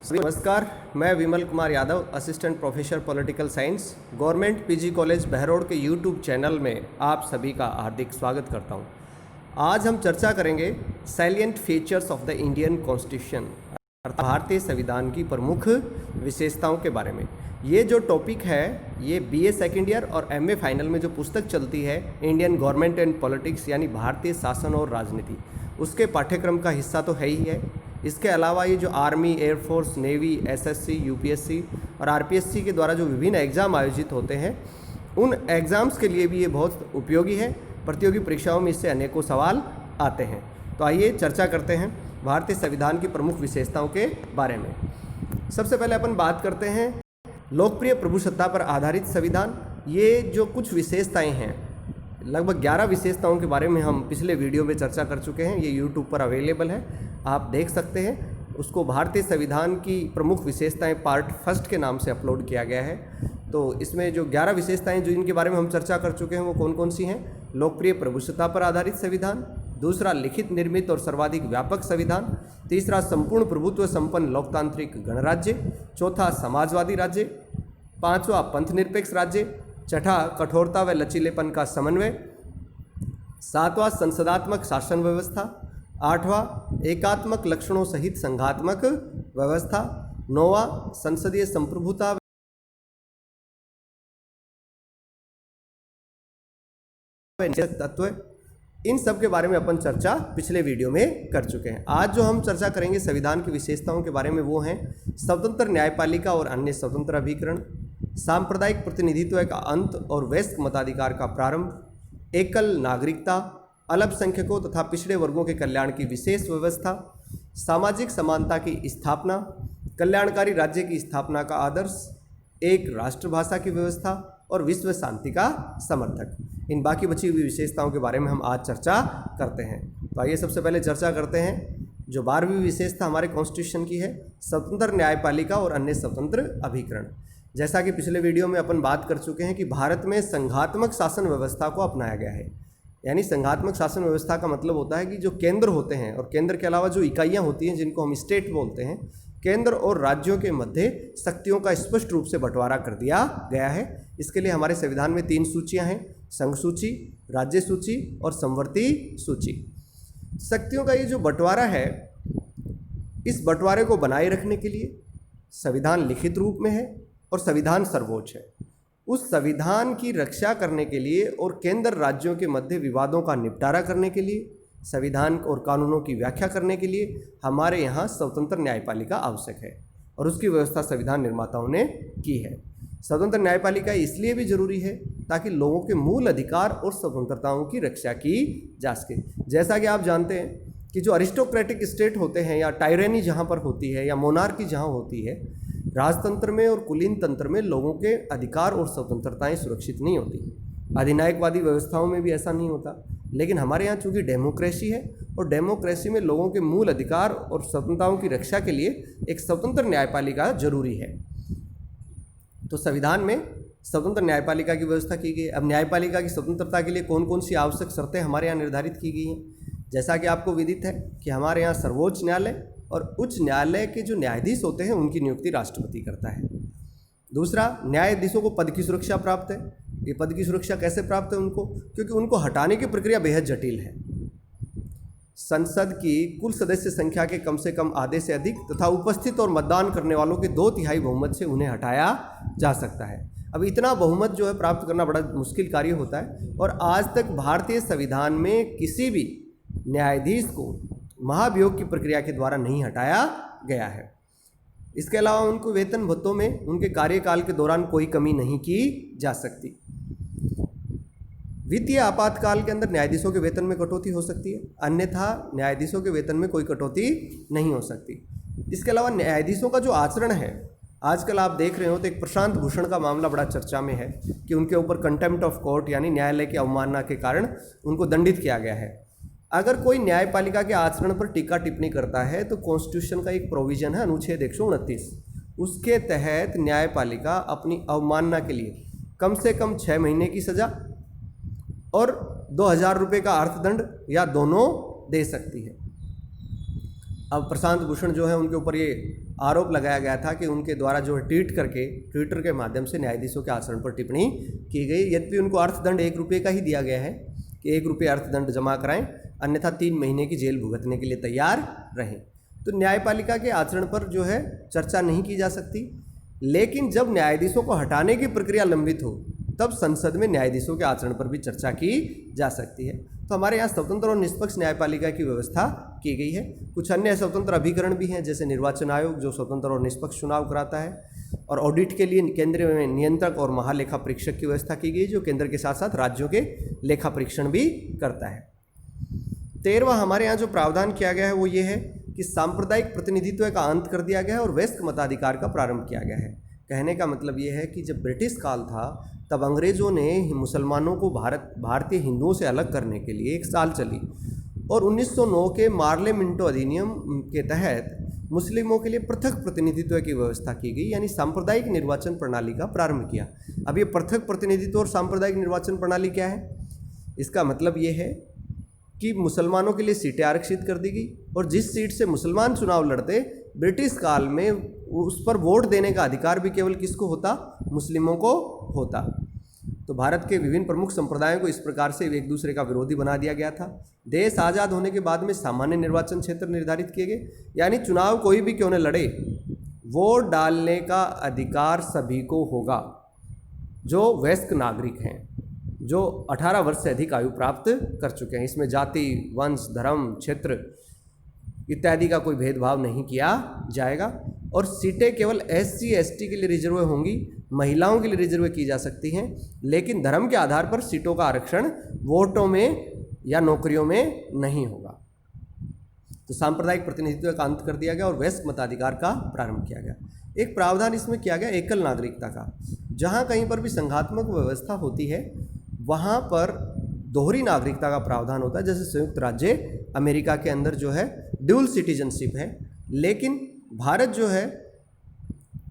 नमस्कार, मैं Vimal Kumar Yadav, assistant professor political science, government PG college Behror के यूट्यूब चैनल में आप सभी का हार्दिक स्वागत करता हूं। आज हम चर्चा करेंगे salient features of the Indian constitution, अर्थात भारतीय संविधान की प्रमुख विशेषताओं के बारे में। ये जो टॉपिक है ये बीए सेकेंड ईयर और एमए फाइनल में जो पुस्तक चलती है इंडियन गवर्नमेंट एंड पॉलिटिक्स यानी भारतीय शासन और राजनीति, उसके पाठ्यक्रम का हिस्सा तो है ही है। इसके अलावा ये जो army, air force, navy, SSC, UPSC और आरपीएससी के द्वारा जो विभिन्न एग्ज़ाम आयोजित होते हैं उन एग्ज़ाम्स के लिए भी ये बहुत उपयोगी है। प्रतियोगी परीक्षाओं में इससे अनेकों सवाल आते हैं। तो आइए चर्चा करते हैं भारतीय संविधान की प्रमुख विशेषताओं के बारे में। सबसे पहले अपन बात करते हैं लोकप्रिय प्रभुसत्ता पर आधारित संविधान। ये जो कुछ विशेषताएं हैं, लगभग 11 विशेषताओं के बारे में हम पिछले वीडियो में चर्चा कर चुके हैं। ये यूट्यूब पर अवेलेबल है, आप देख सकते हैं। उसको भारतीय संविधान की प्रमुख विशेषताएं पार्ट फर्स्ट के नाम से अपलोड किया गया है। तो इसमें जो 11 विशेषताएं जो इनके बारे में हम चर्चा कर चुके हैं वो कौन कौन सी हैं? लोकप्रिय प्रभुसत्ता पर आधारित संविधान, दूसरा लिखित, निर्मित और सर्वाधिक व्यापक संविधान, तीसरा संपूर्ण प्रभुत्व संपन्न लोकतांत्रिक गणराज्य, चौथा समाजवादी राज्य, पांचवा पंथनिरपेक्ष राज्य, छठा कठोरता व लचीलेपन का समन्वय, सातवां संसदात्मक शासन व्यवस्था, आठवां एकात्मक लक्षणों सहित संघात्मक व्यवस्था, नौवां संसदीय संप्रभुता तत्व। इन सब के बारे में अपन चर्चा पिछले वीडियो में कर चुके हैं। आज जो हम चर्चा करेंगे संविधान की विशेषताओं के बारे में वो हैं स्वतंत्र न्यायपालिका और अन्य स्वतंत्र अभिकरण, सांप्रदायिक प्रतिनिधित्व का अंत और वयस्क मताधिकार का प्रारंभ, एकल नागरिकता, अल्पसंख्यकों तथा पिछड़े वर्गों के कल्याण की विशेष व्यवस्था, सामाजिक समानता की स्थापना, कल्याणकारी राज्य की स्थापना का आदर्श, एक राष्ट्रभाषा की व्यवस्था और विश्व शांति का समर्थक। इन बाकी बची हुई विशेषताओं के बारे में हम आज चर्चा करते हैं। तो आइए सबसे पहले चर्चा करते हैं जो 12वीं विशेषता हमारे कॉन्स्टिट्यूशन की है, स्वतंत्र न्यायपालिका और अन्य स्वतंत्र अभिकरण। जैसा कि पिछले वीडियो में अपन बात कर चुके हैं कि भारत में संघात्मक शासन व्यवस्था को अपनाया गया है। यानी संघात्मक शासन व्यवस्था का मतलब होता है कि जो केंद्र होते हैं और केंद्र के अलावा जो इकाइयां होती हैं जिनको हम स्टेट बोलते हैं, केंद्र और राज्यों के मध्य शक्तियों का स्पष्ट रूप से बंटवारा कर दिया गया है। इसके लिए हमारे संविधान में 3 सूचियां हैं, संघ सूची, राज्य सूची और समवर्ती सूची। शक्तियों का ये जो बंटवारा है, इस बंटवारे को बनाए रखने के लिए संविधान लिखित रूप में है और संविधान सर्वोच्च है। उस संविधान की रक्षा करने के लिए और केंद्र राज्यों के मध्य विवादों का निपटारा करने के लिए, संविधान और कानूनों की व्याख्या करने के लिए हमारे यहाँ स्वतंत्र न्यायपालिका आवश्यक है और उसकी व्यवस्था संविधान निर्माताओं ने की है। स्वतंत्र न्यायपालिका इसलिए भी जरूरी है ताकि लोगों के मूल अधिकार और स्वतंत्रताओं की रक्षा की जा सके। जैसा कि आप जानते हैं कि जो अरिस्टोक्रेटिक स्टेट होते हैं या टायरेनी जहाँ पर होती है या मोनार्की जहाँ होती है, राजतंत्र में और कुलीन तंत्र में लोगों के अधिकार और स्वतंत्रताएं सुरक्षित नहीं होती। अधिनायकवादी व्यवस्थाओं में भी ऐसा नहीं होता। लेकिन हमारे यहाँ चूँकि डेमोक्रेसी है और डेमोक्रेसी में लोगों के मूल अधिकार और स्वतंत्रताओं की रक्षा के लिए एक स्वतंत्र न्यायपालिका जरूरी है। तो संविधान में स्वतंत्र न्यायपालिका की व्यवस्था की गई। अब न्यायपालिका की स्वतंत्रता के लिए कौन कौन सी आवश्यक शर्तें हमारे यहाँ निर्धारित की गई हैं? जैसा कि आपको विदित है कि हमारे यहाँ सर्वोच्च न्यायालय और उच्च न्यायालय के जो न्यायाधीश होते हैं उनकी नियुक्ति राष्ट्रपति करता है। दूसरा, न्यायाधीशों को पद की सुरक्षा प्राप्त है। ये पद की सुरक्षा कैसे प्राप्त है उनको? क्योंकि उनको हटाने की प्रक्रिया बेहद जटिल है। संसद की कुल सदस्य संख्या के कम से कम आधे से अधिक तथा उपस्थित और मतदान करने वालों के 2/3 बहुमत से उन्हें हटाया जा सकता है। अब इतना बहुमत जो है प्राप्त करना बड़ा मुश्किल कार्य होता है और आज तक भारतीय संविधान में किसी भी न्यायाधीश को महाभियोग की प्रक्रिया के द्वारा नहीं हटाया गया है। इसके अलावा उनको वेतन भत्तों में उनके कार्यकाल के दौरान कोई कमी नहीं की जा सकती। वित्तीय आपातकाल के अंदर न्यायाधीशों के वेतन में कटौती हो सकती है, अन्यथा न्यायाधीशों के वेतन में कोई कटौती नहीं हो सकती। इसके अलावा न्यायाधीशों का जो आचरण है, आजकल आप देख रहे हो तो एक प्रशांत भूषण का मामला बड़ा चर्चा में है कि उनके ऊपर कंटेम्प्ट ऑफ कोर्ट यानी न्यायालय की अवमानना के कारण उनको दंडित किया गया है। अगर कोई न्यायपालिका के आचरण पर टीका टिप्पणी करता है तो कॉन्स्टिट्यूशन का एक प्रोविजन है अनुच्छेद 129, उसके तहत न्यायपालिका अपनी अवमानना के लिए कम से कम 6 महीने की सजा और 2000 रुपये का अर्थदंड या दोनों दे सकती है। अब प्रशांत भूषण जो है उनके ऊपर ये आरोप लगाया गया था कि उनके द्वारा जो है ट्विटर के माध्यम से न्यायाधीशों के आचरण पर टिप्पणी की गई। यद्यपि उनको अर्थदंड 1 रुपये का ही दिया गया है कि 1 रुपये अर्थदंड जमा कराएं, अन्यथा 3 महीने की जेल भुगतने के लिए तैयार रहें। तो न्यायपालिका के आचरण पर जो है चर्चा नहीं की जा सकती, लेकिन जब न्यायाधीशों को हटाने की प्रक्रिया लंबित हो तब संसद में न्यायाधीशों के आचरण पर भी चर्चा की जा सकती है। तो हमारे यहाँ स्वतंत्र और निष्पक्ष न्यायपालिका की व्यवस्था की गई है। कुछ अन्य स्वतंत्र अभिकरण भी हैं, जैसे निर्वाचन आयोग जो स्वतंत्र और निष्पक्ष चुनाव कराता है, और ऑडिट के लिए केंद्र में नियंत्रक और महालेखा परीक्षक की व्यवस्था की गई जो केंद्र के साथ साथ राज्यों के लेखा परीक्षण भी करता है। 13वां हमारे यहाँ जो प्रावधान किया गया है वो ये है कि सांप्रदायिक प्रतिनिधित्व का अंत कर दिया गया है और वयस्क मताधिकार का प्रारंभ किया गया है। कहने का मतलब ये है कि जब ब्रिटिश काल था तब अंग्रेज़ों ने मुसलमानों को भारतीय हिंदुओं से अलग करने के लिए एक चाल चली, और 1909 के मार्ले मिंटो अधिनियम के तहत मुस्लिमों के लिए पृथक प्रतिनिधित्व की व्यवस्था की गई, यानी सांप्रदायिक निर्वाचन प्रणाली का प्रारंभ किया। अब ये पृथक प्रतिनिधित्व और सांप्रदायिक निर्वाचन प्रणाली क्या है? इसका मतलब ये है कि मुसलमानों के लिए सीटें आरक्षित कर दी गई, और जिस सीट से मुसलमान चुनाव लड़ते ब्रिटिश काल में उस पर वोट देने का अधिकार भी केवल किसको होता? मुस्लिमों को होता। तो भारत के विभिन्न प्रमुख संप्रदायों को इस प्रकार से एक दूसरे का विरोधी बना दिया गया था। देश आज़ाद होने के बाद में सामान्य निर्वाचन क्षेत्र निर्धारित किए गए, यानी चुनाव कोई भी क्यों न लड़े, वोट डालने का अधिकार सभी को होगा जो वयस्क नागरिक हैं, जो 18 वर्ष से अधिक आयु प्राप्त कर चुके हैं। इसमें जाति, वंश, धर्म, क्षेत्र इत्यादि का कोई भेदभाव नहीं किया जाएगा, और सीटें केवल SC ST के लिए रिजर्व होंगी, महिलाओं के लिए रिजर्व की जा सकती हैं, लेकिन धर्म के आधार पर सीटों का आरक्षण वोटों में या नौकरियों में नहीं होगा। तो सांप्रदायिक प्रतिनिधित्व का अंत कर दिया गया और वयस्क मताधिकार का प्रारंभ किया गया। एक प्रावधान इसमें किया गया एकल नागरिकता का। जहाँ कहीं पर भी संघात्मक व्यवस्था होती है वहाँ पर दोहरी नागरिकता का प्रावधान होता है। जैसे संयुक्त राज्य अमेरिका के अंदर जो है ड्यूल सिटीजनशिप है, लेकिन भारत जो है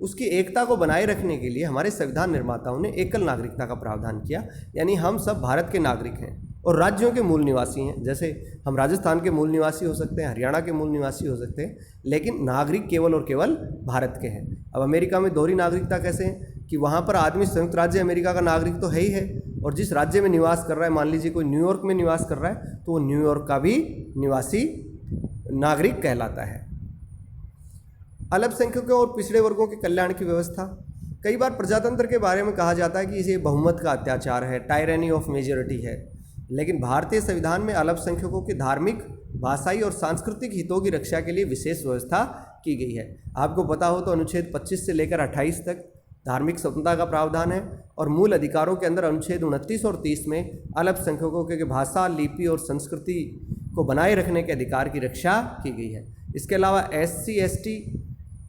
उसकी एकता को बनाए रखने के लिए हमारे संविधान निर्माताओं ने एकल नागरिकता का प्रावधान किया, यानी हम सब भारत के नागरिक हैं और राज्यों के मूल निवासी हैं। जैसे हम राजस्थान के मूल निवासी हो सकते हैं, हरियाणा के मूल निवासी हो सकते हैं, लेकिन नागरिक केवल और केवल भारत के हैं। अब अमेरिका में दोहरी नागरिकता कैसे है कि वहाँ पर आदमी संयुक्त राज्य अमेरिका का नागरिक तो है ही है, और जिस राज्य में निवास कर रहा है, मान लीजिए कोई न्यूयॉर्क में निवास कर रहा है, तो वो न्यूयॉर्क का भी निवासी नागरिक कहलाता है। अल्पसंख्यकों और पिछड़े वर्गों के कल्याण की व्यवस्था। कई बार प्रजातंत्र के बारे में कहा जाता है कि इसे बहुमत का अत्याचार है, टायरनी ऑफ मेजॉरिटी है, लेकिन भारतीय संविधान में अल्पसंख्यकों के धार्मिक, भाषाई और सांस्कृतिक हितों की रक्षा के लिए विशेष व्यवस्था की गई है। आपको पता हो तो अनुच्छेद 25 से लेकर 28 तक धार्मिक स्वतंत्रता का प्रावधान है, और मूल अधिकारों के अंदर अनुच्छेद 29 और 30 में अल्पसंख्यकों के भाषा, लिपि और संस्कृति को बनाए रखने के अधिकार की रक्षा की गई है। इसके अलावा SC ST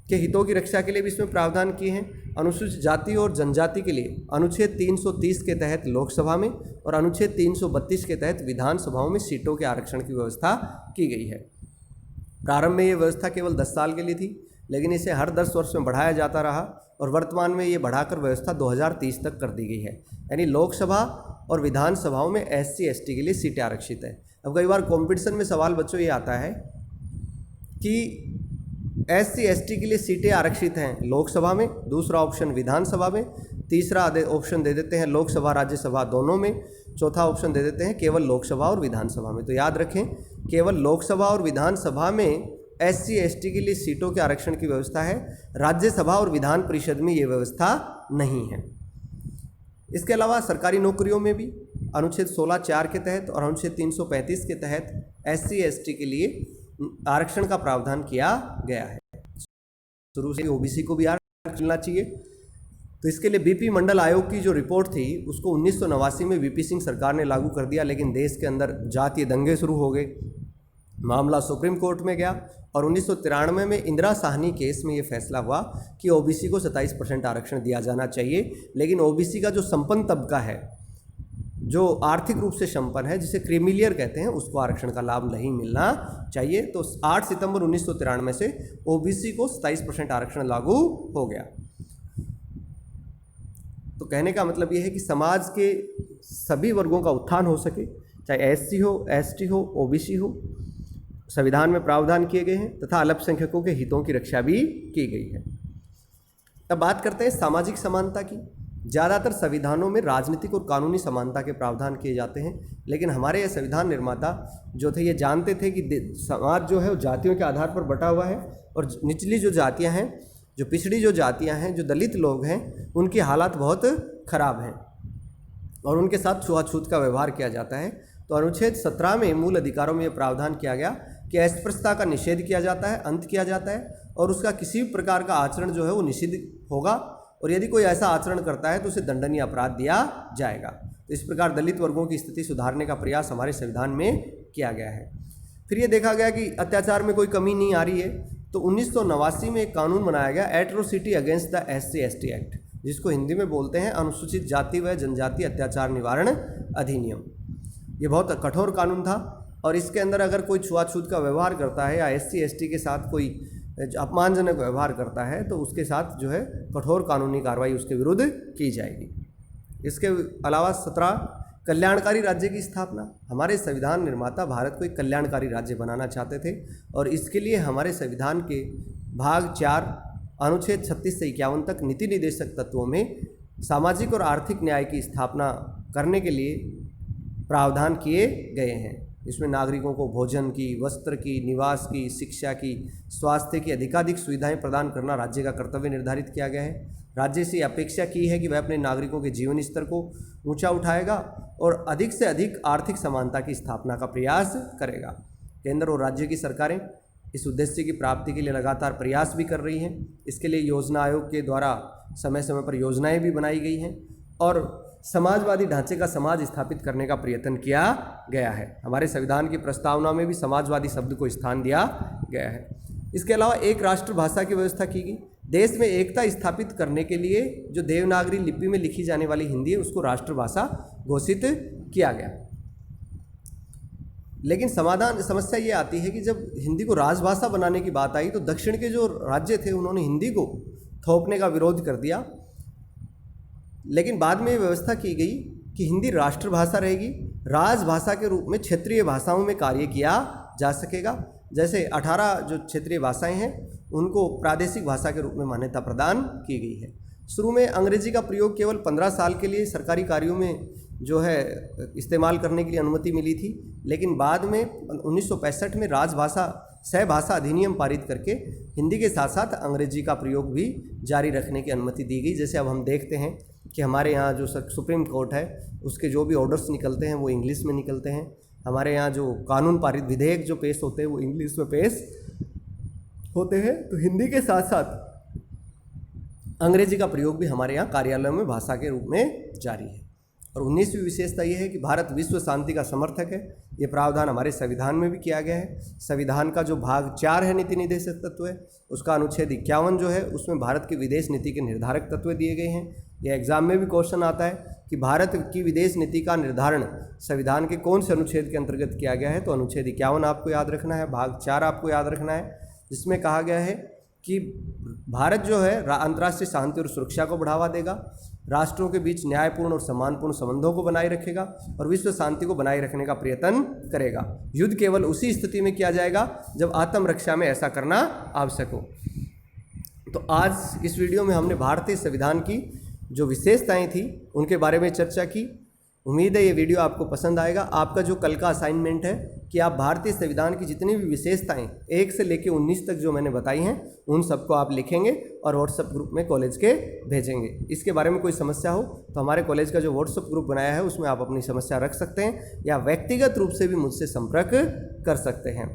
के हितों की रक्षा के लिए भी इसमें प्रावधान किए हैं। अनुसूचित जाति और जनजाति के लिए अनुच्छेद 330 के तहत लोकसभा में और अनुच्छेद 332 के तहत विधानसभाओं में सीटों के आरक्षण की व्यवस्था की गई है। प्रारंभ में ये व्यवस्था केवल 10 साल के लिए थी, लेकिन इसे हर 10 वर्ष में बढ़ाया जाता रहा, और वर्तमान में ये बढ़ाकर व्यवस्था 2030 तक कर दी गई है। यानी लोकसभा और विधानसभाओं में SC ST के लिए सीटें आरक्षित है। अब कई बार कॉम्पिटिशन में सवाल बच्चों ये आता है कि SC ST के लिए सीटें आरक्षित हैं लोकसभा में, दूसरा ऑप्शन विधानसभा में, तीसरा ऑप्शन दे देते हैं लोकसभा राज्यसभा दोनों में, चौथा ऑप्शन दे देते हैं केवल लोकसभा और विधानसभा में। तो याद रखें, केवल लोकसभा और विधानसभा में SC ST के लिए सीटों के आरक्षण की व्यवस्था है, राज्यसभा और विधान परिषद में ये व्यवस्था नहीं है। इसके अलावा सरकारी नौकरियों में भी अनुच्छेद 16(4) के तहत और अनुच्छेद 335 के तहत SC ST के लिए आरक्षण का प्रावधान किया गया है। शुरू से OBC को भी आरक्षण मिलना चाहिए। तो इसके लिए BP मंडल आयोग की जो रिपोर्ट थी उसको 1989 में VP सिंह सरकार ने लागू कर दिया, लेकिन देश के अंदर जातीय दंगे शुरू हो गए, मामला सुप्रीम कोर्ट में गया, और 1993 में इंदिरा साहनी केस में ये फैसला हुआ कि OBC को 27% आरक्षण दिया जाना चाहिए। लेकिन OBC का जो संपन्न तबका है, जो आर्थिक रूप से संपन्न है, जिसे क्रीमिलियर कहते हैं, उसको आरक्षण का लाभ नहीं मिलना चाहिए। तो 8 सितंबर 1993 से OBC को 27% आरक्षण लागू हो गया। तो कहने का मतलब ये है कि समाज के सभी वर्गों का उत्थान हो सके, चाहे SC हो, ST हो, OBC हो, संविधान में प्रावधान किए गए हैं तथा अल्पसंख्यकों के हितों की रक्षा भी की गई है। अब बात करते हैं सामाजिक समानता की। ज़्यादातर संविधानों में राजनीतिक और कानूनी समानता के प्रावधान किए जाते हैं, लेकिन हमारे ये संविधान निर्माता जो थे ये जानते थे कि समाज जो है वो जातियों के आधार पर बटा हुआ है और निचली जो जातियां हैं, जो पिछड़ी जो जातियां हैं, जो दलित लोग हैं, उनकी हालात बहुत खराब हैं और उनके साथ छुआछूत का व्यवहार किया जाता है। तो अनुच्छेद 17 में मूल अधिकारों में यह प्रावधान किया गया कि अस्पृश्यता का निषेध किया जाता है, अंत किया जाता है और उसका किसी भी प्रकार का आचरण जो है वो निषिद्ध होगा और यदि कोई ऐसा आचरण करता है तो उसे दंडनीय अपराध दिया जाएगा। तो इस प्रकार दलित वर्गों की स्थिति सुधारने का प्रयास हमारे संविधान में किया गया है। फिर ये देखा गया कि अत्याचार में कोई कमी नहीं आ रही है, तो 1989 में एक कानून बनाया गया, atrocity against the SC/ST act, जिसको हिंदी में बोलते हैं अनुसूचित जाति व जनजाति अत्याचार निवारण अधिनियम। ये बहुत कठोर कानून था और इसके अंदर अगर कोई छुआछूत का व्यवहार करता है या SC/ST के साथ कोई अपमानजनक व्यवहार करता है तो उसके साथ जो है कठोर कानूनी कार्रवाई उसके विरुद्ध की जाएगी। इसके अलावा 17 कल्याणकारी राज्य की स्थापना। हमारे संविधान निर्माता भारत को एक कल्याणकारी राज्य बनाना चाहते थे और इसके लिए हमारे संविधान के भाग 4 अनुच्छेद 36 से 51 तक नीति निर्देशक तत्वों में सामाजिक और आर्थिक न्याय की स्थापना करने के लिए प्रावधान किए गए हैं। इसमें नागरिकों को भोजन की, वस्त्र की, निवास की, शिक्षा की, स्वास्थ्य की अधिकाधिक सुविधाएं प्रदान करना राज्य का कर्तव्य निर्धारित किया गया है। राज्य से अपेक्षा की है कि वह अपने नागरिकों के जीवन स्तर को ऊंचा उठाएगा और अधिक से अधिक आर्थिक समानता की स्थापना का प्रयास करेगा। केंद्र और राज्य की सरकारें इस उद्देश्य की प्राप्ति के लिए लगातार प्रयास भी कर रही हैं। इसके लिए योजना आयोग के द्वारा समय समय पर योजनाएं भी बनाई गई हैं और समाजवादी ढांचे का समाज स्थापित करने का प्रयत्न किया गया है। हमारे संविधान की प्रस्तावना में भी समाजवादी शब्द को स्थान दिया गया है। इसके अलावा एक राष्ट्रभाषा की व्यवस्था की गई। देश में एकता स्थापित करने के लिए जो देवनागरी लिपि में लिखी जाने वाली हिंदी है उसको राष्ट्रभाषा घोषित किया गया। लेकिन समस्या ये आती है कि जब हिंदी को राजभाषा बनाने की बात आई तो दक्षिण के जो राज्य थे उन्होंने हिंदी को थोपने का विरोध कर दिया। लेकिन बाद में व्यवस्था की गई कि हिंदी राष्ट्रभाषा रहेगी, राजभाषा के रूप में क्षेत्रीय भाषाओं में कार्य किया जा सकेगा। जैसे 18 जो क्षेत्रीय भाषाएं हैं उनको प्रादेशिक भाषा के रूप में मान्यता प्रदान की गई है। शुरू में अंग्रेजी का प्रयोग केवल 15 साल के लिए सरकारी कार्यों में जो है इस्तेमाल करने के लिए अनुमति मिली थी, लेकिन बाद में 1965 में राजभाषा सहभाषा अधिनियम पारित करके हिंदी के साथ साथ अंग्रेजी का प्रयोग भी जारी रखने की अनुमति दी गई। जैसे अब हम देखते हैं कि हमारे यहाँ जो सुप्रीम कोर्ट है उसके जो भी ऑर्डर्स निकलते हैं वो इंग्लिश में निकलते हैं। हमारे यहाँ जो कानून पारित विधेयक जो पेश होते हैं वो इंग्लिश में पेश होते हैं। तो हिंदी के साथ साथ अंग्रेजी का प्रयोग भी हमारे यहाँ कार्यालयों में भाषा के रूप में जारी है। और 19वीं विशेषता यह है कि भारत विश्व शांति का समर्थक है। ये प्रावधान हमारे संविधान में भी किया गया है। संविधान का जो भाग 4 है नीति निर्देशक तत्व है उसका अनुच्छेद 51 जो है उसमें भारत की विदेश नीति के निर्धारक तत्व दिए गए हैं। यह एग्जाम में भी क्वेश्चन आता है कि भारत की विदेश नीति का निर्धारण संविधान के कौन से अनुच्छेद के अंतर्गत किया गया है। तो अनुच्छेद 51 आपको याद रखना है, भाग 4 आपको याद रखना है, जिसमें कहा गया है कि भारत जो है अंतर्राष्ट्रीय शांति और सुरक्षा को बढ़ावा देगा, राष्ट्रों के बीच न्यायपूर्ण और सम्मानपूर्ण संबंधों को बनाए रखेगा और विश्व शांति को बनाए रखने का प्रयत्न करेगा। युद्ध केवल उसी स्थिति में किया जाएगा जब आत्मरक्षा में ऐसा करना आवश्यक हो। तो आज इस वीडियो में हमने भारतीय संविधान की जो विशेषताएं थी उनके बारे में चर्चा की। उम्मीद है ये वीडियो आपको पसंद आएगा। आपका जो कल का असाइनमेंट है कि आप भारतीय संविधान की जितनी भी विशेषताएं 1 से लेकर 19 तक जो मैंने बताई हैं उन सबको आप लिखेंगे और व्हाट्सएप ग्रुप में कॉलेज के भेजेंगे। इसके बारे में कोई समस्या हो तो हमारे कॉलेज का जो व्हाट्सएप ग्रुप बनाया है उसमें आप अपनी समस्या रख सकते हैं या व्यक्तिगत रूप से भी मुझसे संपर्क कर सकते हैं।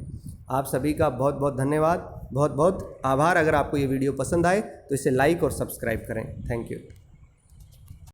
आप सभी का बहुत बहुत धन्यवाद, बहुत बहुत आभार। अगर आपको ये वीडियो पसंद आए तो इसे लाइक और सब्सक्राइब करें। Thank you.